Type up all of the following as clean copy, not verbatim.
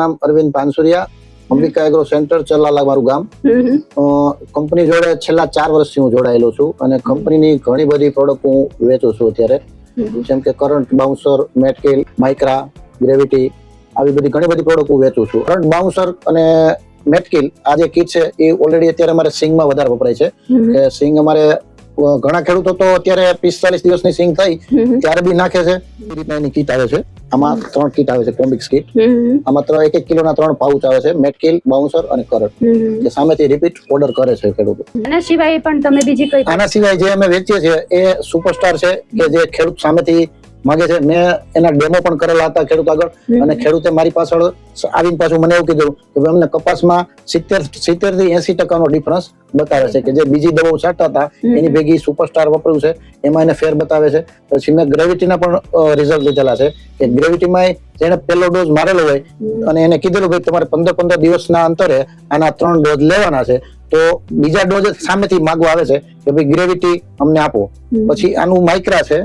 નામ Arvind Pansuriya, Ambika agro centre Chalala મારું ગામ. કંપની જોડે છેલ્લા 4 વર્ષથી હું જોડાયેલો છું અને કંપનીની ઘણી બધી પ્રોડક્ટ હું વેચું છું અત્યારે, જેમ કે કરંટ બાઉન્સર, મેટકિલ, માઇક્રા, ગ્રેવિટી, આવી બધી ઘણી બધી પ્રોડક્ટ હું વેચું છું. કરંટ બાઉન્સર અને મેટકિલ આ જે કીટ છે એ ઓલરેડી અત્યારે અમારે સિંગમાં વધારે વપરાય છે. કે સિંગ અમારે ઘણા ખેડૂતો તો અત્યારે 45 દિવસની સિંગ થઈ ત્યારે બી નાખે છે. એ રીતના એની કીટ આવે છે. આમાં 3 કીટ આવે છે, કોમ્બિક્સ કીટ. આમાં 1 કિલોના 3 પાઉચ આવે છે, મેટકિલ, બાઉન્સર અને કરંટ, કે સામેથી રિપીટ ઓર્ડર કરે છે ખેડૂતો. આના સિવાય પણ તમે બીજી કઈ? આના સિવાય જે અમે વેચીએ છીએ એ સુપરસ્ટાર છે, કે જે ખેડૂત સામેથી માંગે છે. મેં એના ડેમો પણ કરેલા હતા ખેડૂત આગળ, અને ખેડૂતે મારી પાછળ આવીને પાછું મને એવું કીધું કે અમને કપાસમાં 70 થી 80% ડિફરન્સ બતાવે છે, કે જે બીજી દવાઓ છાંટતા હતા એની ભેગી સુપરસ્ટાર વાપર્યું છે એમાં એને ફેર બતાવે છે. પછી મેં ગ્રેવિટીના પણ રિઝલ્ટ લીધેલા છે, કે ગ્રેવિટીમાં જેને પહેલો ડોઝ મારેલો હોય અને એને કીધેલું ભાઈ તમારે 15 દિવસના અંતરે આના 3 ડોઝ લેવાના છે, તો બીજા ડોઝ સામેથી માંગવા આવે છે કે ભાઈ ગ્રેવિટી અમને આપો. પછી આનું માઇક્રા છે,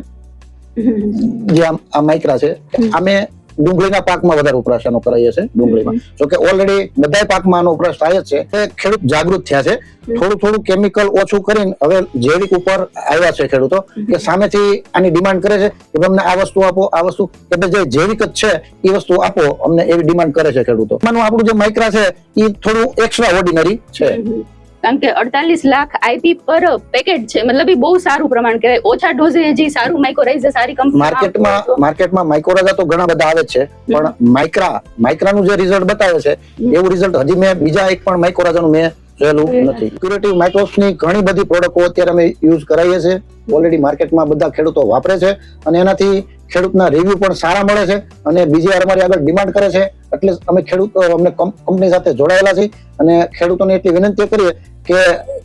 જે આ માઇક્રા છે, અમે ડુંગળીના પાકમાં વધારે વપરાશ આનો કરાઈએ છીએ. ડુંગળીમાં જોકે ઓલરેડી બધા પાકમાં આનો વપરાશ થાય જ છે. ખેડૂત જાગૃત થયા છે, થોડું કેમિકલ ઓછું કરીને હવે જૈવિક ઉપર આવ્યા છે ખેડૂતો, કે સામેથી આની ડિમાન્ડ કરે છે કે અમને આ વસ્તુ આપો, આ વસ્તુ, કે જે જૈવિક જ છે એ વસ્તુ આપો અમને, એવી ડિમાન્ડ કરે છે ખેડૂતો. આપણું જે માઇક્રા છે એ થોડું એક્સ્ટ્રા ઓર્ડિનરી છે, કારણ કે 48 લાખ આઈપી પર પેકેટ છે, મતલબ એ બહુ સારું પ્રમાણ કહેવાય. ઓછા ડોઝે હજી સારું માઇક્રોરાઇઝા સારી કંપની માર્કેટમાં માઇક્રોરાઇઝા તો ઘણા બધા આવે છે, પણ માઇક્રાનું જે રિઝલ્ટ બતાવે છે એવું રિઝલ્ટ હજી મેં બીજા એક પણ માઇક્રોરાઇઝાનું મેં જોયેલું નથી. ક્યુરેટિવ માઇક્રોબ્સની ઘણી બધી પ્રોડક્ટો અત્યારે અમે યુઝ કરાવીએ છીએ. ઓલરેડી માર્કેટમાં બધા ખેડૂતો વાપરે છે અને એનાથી ખેડૂતના રિવ્યુ પણ સારા મળે છે અને બીજી વાર અમારી આગળ ડિમાન્ડ કરે છે. એટલે અમે કંપની સાથે જોડાયેલા છીએ અને ખેડૂતોને એટલી વિનંતી કરીએ કે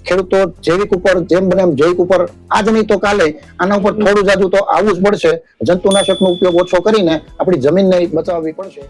ખેડૂતો જૈવિક ઉપર જેમ બને એમ જૈવિક ઉપર આજ નહીં તો કાલે આના ઉપર થોડું જાજુ તો આવવું જ પડશે. જંતુનાશકનો ઉપયોગ ઓછો કરીને આપણી જમીનને બચાવવી પડશે.